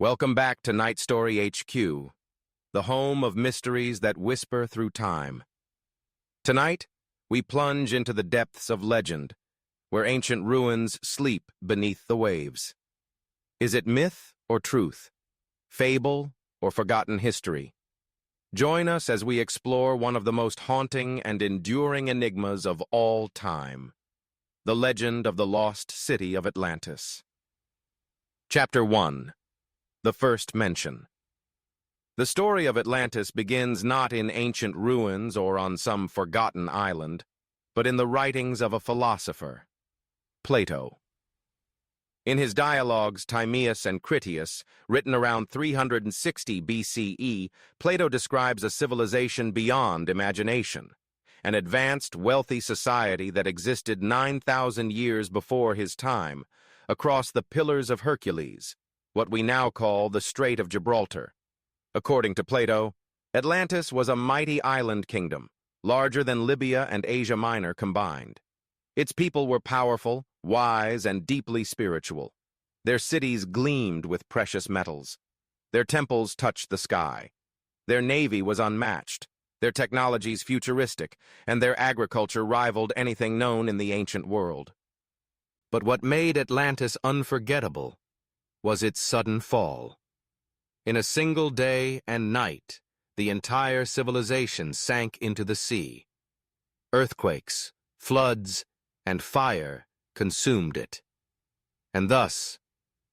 Welcome back to NightStoryHQ, the home of mysteries that whisper through time. Tonight, we plunge into the depths of legend, where ancient ruins sleep beneath the waves. Is it myth or truth? Fable or forgotten history? Join us as we explore one of the most haunting and enduring enigmas of all time, the legend of the lost city of Atlantis. Chapter 1. The First Mention. The story of Atlantis begins not in ancient ruins or on some forgotten island, but in the writings of a philosopher, Plato. In his dialogues Timaeus and Critias, written around 360 BCE, Plato describes a civilization beyond imagination, an advanced, wealthy society that existed 9,000 years before his time, across the Pillars of Hercules, what we now call the Strait of Gibraltar. According to Plato, Atlantis was a mighty island kingdom, larger than Libya and Asia Minor combined. Its people were powerful, wise, and deeply spiritual. Their cities gleamed with precious metals. Their temples touched the sky. Their navy was unmatched, their technologies futuristic, and their agriculture rivaled anything known in the ancient world. But what made Atlantis unforgettable was its sudden fall. In a single day and night, the entire civilization sank into the sea. Earthquakes, floods, and fire consumed it. And thus,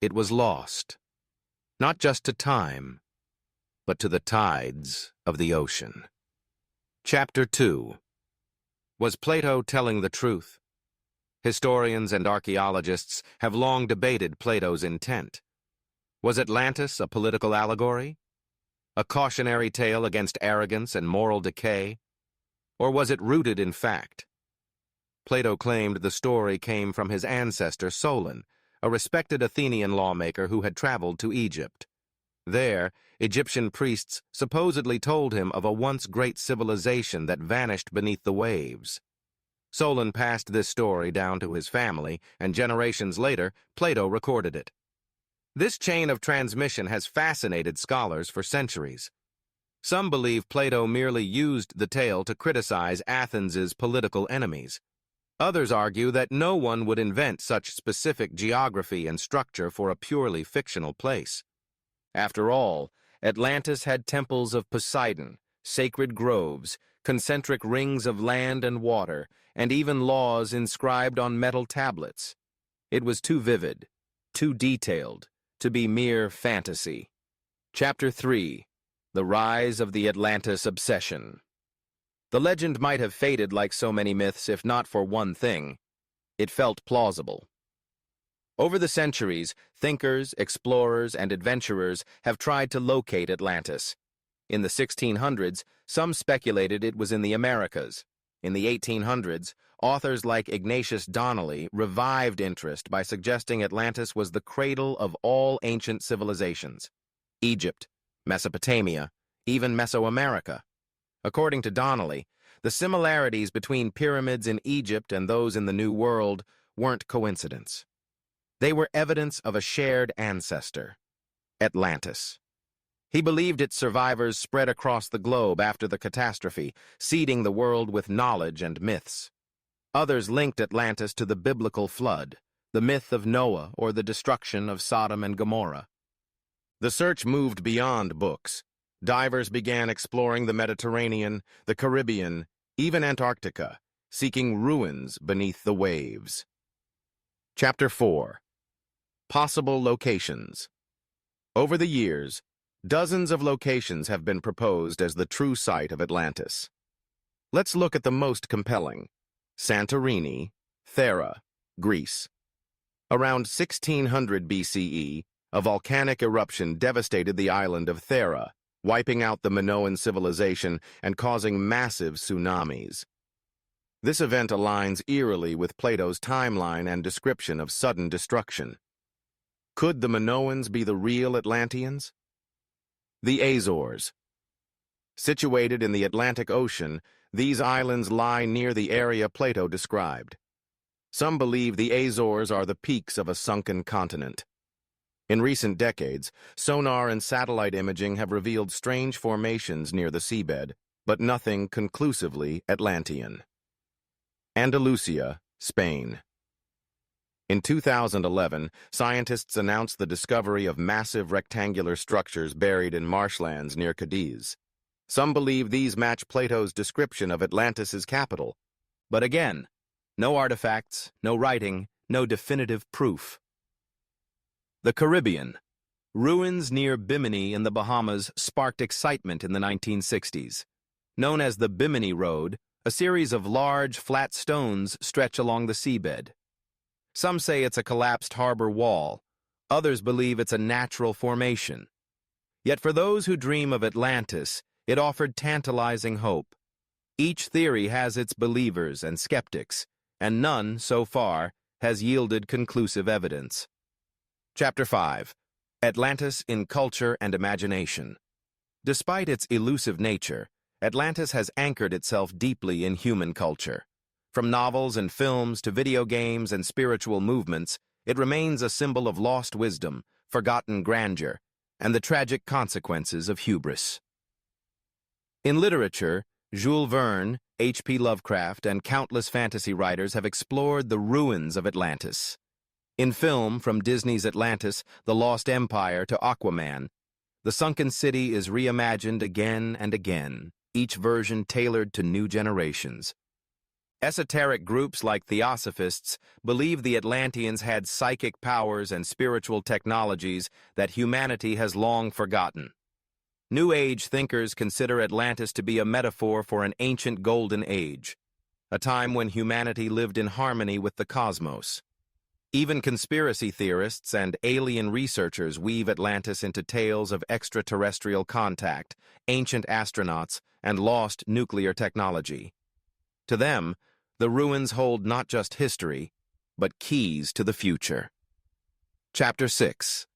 it was lost, not just to time, but to the tides of the ocean. Chapter 2. Was Plato telling the truth? Historians and archaeologists have long debated Plato's intent. Was Atlantis a political allegory? A cautionary tale against arrogance and moral decay? Or was it rooted in fact? Plato claimed the story came from his ancestor Solon, a respected Athenian lawmaker who had traveled to Egypt. There, Egyptian priests supposedly told him of a once great civilization that vanished beneath the waves. Solon passed this story down to his family, and generations later, Plato recorded it. This chain of transmission has fascinated scholars for centuries. Some believe Plato merely used the tale to criticize Athens's political enemies. Others argue that no one would invent such specific geography and structure for a purely fictional place. After all, Atlantis had temples of Poseidon, sacred groves, concentric rings of land and water, and even laws inscribed on metal tablets. It was too vivid, too detailed, to be mere fantasy. Chapter 3. The Rise of the Atlantis Obsession. The legend might have faded like so many myths if not for one thing: it felt plausible. Over the centuries, thinkers, explorers, and adventurers have tried to locate Atlantis. In the 1600s, some speculated it was in the Americas. In the 1800s, authors like Ignatius Donnelly revived interest by suggesting Atlantis was the cradle of all ancient civilizations: Egypt, Mesopotamia, even Mesoamerica. According to Donnelly, the similarities between pyramids in Egypt and those in the New World weren't coincidence. They were evidence of a shared ancestor, Atlantis. He believed its survivors spread across the globe after the catastrophe, seeding the world with knowledge and myths. Others linked Atlantis to the biblical flood, the myth of Noah, or the destruction of Sodom and Gomorrah. The search moved beyond books. Divers began exploring the Mediterranean, the Caribbean, even Antarctica, seeking ruins beneath the waves. Chapter 4. Possible Locations. Over the years, dozens of locations have been proposed as the true site of Atlantis. Let's look at the most compelling: Santorini, Thera, Greece. Around 1600 BCE, a volcanic eruption devastated the island of Thera, wiping out the Minoan civilization and causing massive tsunamis. This event aligns eerily with Plato's timeline and description of sudden destruction. Could the Minoans be the real Atlanteans? The Azores. Situated in the Atlantic Ocean, these islands lie near the area Plato described. Some believe the Azores are the peaks of a sunken continent. In recent decades, sonar and satellite imaging have revealed strange formations near the seabed, but nothing conclusively Atlantean. Andalusia, Spain. In 2011, scientists announced the discovery of massive rectangular structures buried in marshlands near Cadiz. Some believe these match Plato's description of Atlantis's capital. But again, no artifacts, no writing, no definitive proof. The Caribbean. Ruins near Bimini in the Bahamas sparked excitement in the 1960s. Known as the Bimini Road, a series of large, flat stones stretch along the seabed. Some say it's a collapsed harbor wall. Others believe it's a natural formation. Yet for those who dream of Atlantis, it offered tantalizing hope. Each theory has its believers and skeptics, and none, so far, has yielded conclusive evidence. Chapter 5. Atlantis in Culture and Imagination. Despite its elusive nature, Atlantis has anchored itself deeply in human culture. From novels and films to video games and spiritual movements, it remains a symbol of lost wisdom, forgotten grandeur, and the tragic consequences of hubris. In literature, Jules Verne, H.P. Lovecraft, and countless fantasy writers have explored the ruins of Atlantis. In film, from Disney's Atlantis, The Lost Empire to Aquaman, the sunken city is reimagined again and again, each version tailored to new generations. Esoteric groups like Theosophists believe the Atlanteans had psychic powers and spiritual technologies that humanity has long forgotten. New Age thinkers consider Atlantis to be a metaphor for an ancient golden age, a time when humanity lived in harmony with the cosmos. Even conspiracy theorists and alien researchers weave Atlantis into tales of extraterrestrial contact, ancient astronauts, and lost nuclear technology. To them, the ruins hold not just history, but keys to the future. Chapter 6.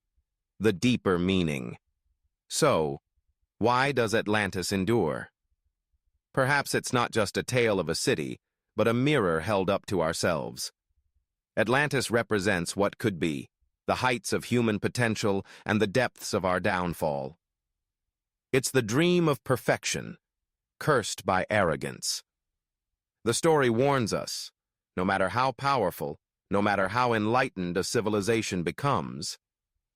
The Deeper Meaning. So, why does Atlantis endure? Perhaps it's not just a tale of a city, but a mirror held up to ourselves. Atlantis represents what could be, the heights of human potential and the depths of our downfall. It's the dream of perfection, cursed by arrogance. The story warns us, no matter how powerful, no matter how enlightened a civilization becomes,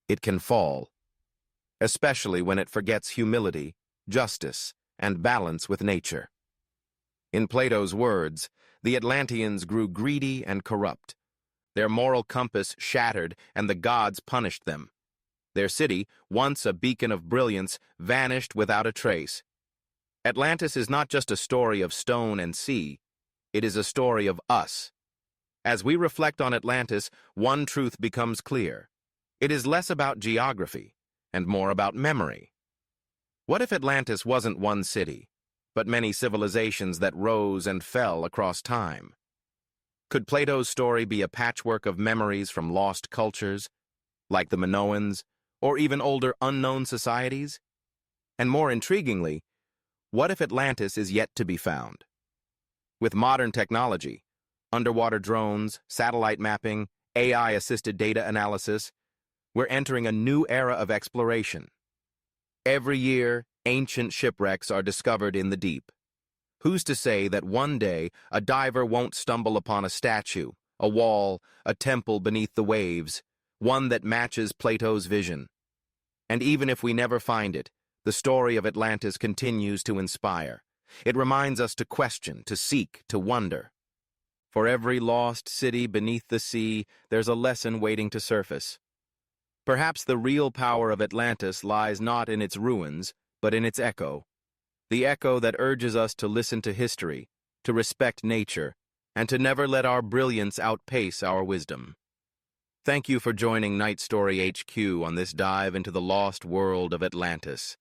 it can fall, especially when it forgets humility, justice, and balance with nature. In Plato's words, the Atlanteans grew greedy and corrupt. Their moral compass shattered, and the gods punished them. Their city, once a beacon of brilliance, vanished without a trace. Atlantis is not just a story of stone and sea, it is a story of us. As we reflect on Atlantis, one truth becomes clear. It is less about geography and more about memory. What if Atlantis wasn't one city, but many civilizations that rose and fell across time? Could Plato's story be a patchwork of memories from lost cultures, like the Minoans, or even older unknown societies? And more intriguingly, what if Atlantis is yet to be found? With modern technology, underwater drones, satellite mapping, AI-assisted data analysis, we're entering a new era of exploration. Every year, ancient shipwrecks are discovered in the deep. Who's to say that one day a diver won't stumble upon a statue, a wall, a temple beneath the waves, one that matches Plato's vision? And even if we never find it, the story of Atlantis continues to inspire. It reminds us to question, to seek, to wonder. For every lost city beneath the sea, there's a lesson waiting to surface. Perhaps the real power of Atlantis lies not in its ruins, but in its echo. The echo that urges us to listen to history, to respect nature, and to never let our brilliance outpace our wisdom. Thank you for joining NightStoryHQ on this dive into the lost world of Atlantis.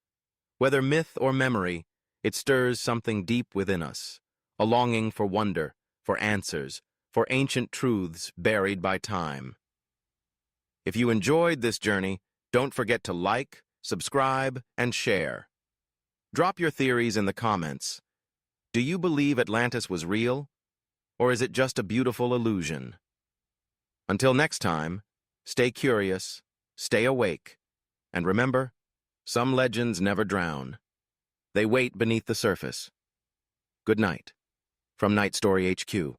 Whether myth or memory, it stirs something deep within us, a longing for wonder, for answers, for ancient truths buried by time. If you enjoyed this journey, don't forget to like, subscribe, and share. Drop your theories in the comments. Do you believe Atlantis was real? Or is it just a beautiful illusion? Until next time, stay curious, stay awake, and remember, some legends never drown. They wait beneath the surface. Good night, from Night Story HQ.